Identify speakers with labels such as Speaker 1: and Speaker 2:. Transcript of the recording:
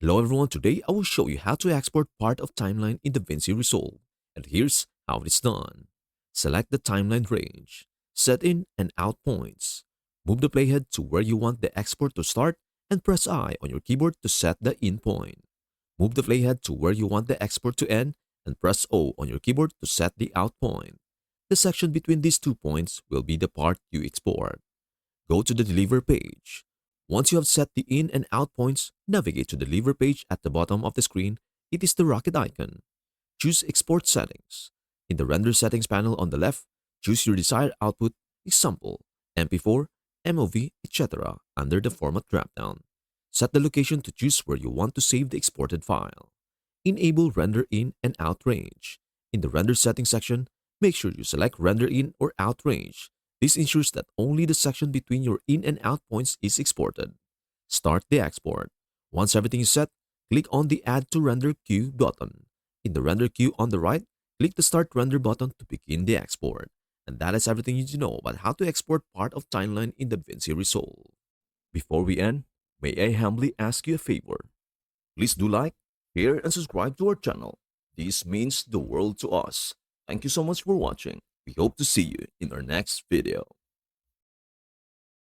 Speaker 1: Hello everyone, today I will show you how to export part of timeline in DaVinci Resolve. And here's how it is done. Select the timeline range, set in and out points. Move the playhead to where you want the export to start and press I on your keyboard to set the in point. Move the playhead to where you want the export to end and press O on your keyboard to set the out point. The section between these 2 points will be the part you export. Go to the Deliver page. Once you have set the in and out points, navigate to the Deliver page at the bottom of the screen. It is the rocket icon. Choose Export Settings. In the Render Settings panel on the left, choose your desired output, example, MP4, MOV, etc. under the Format dropdown. Set the location to choose where you want to save the exported file. Enable Render In and Out Range. In the Render Settings section, make sure you select Render In or Out Range. This ensures that only the section between your in and out points is exported. Start the export. Once everything is set, click on the Add to Render Queue button. In the Render Queue on the right, click the Start Render button to begin the export. And that is everything you need to know about how to export part of timeline in DaVinci Resolve. Before we end, may I humbly ask you a favor? Please do like, share, and subscribe to our channel. This means the world to us. Thank you so much for watching. We hope to see you in our next video.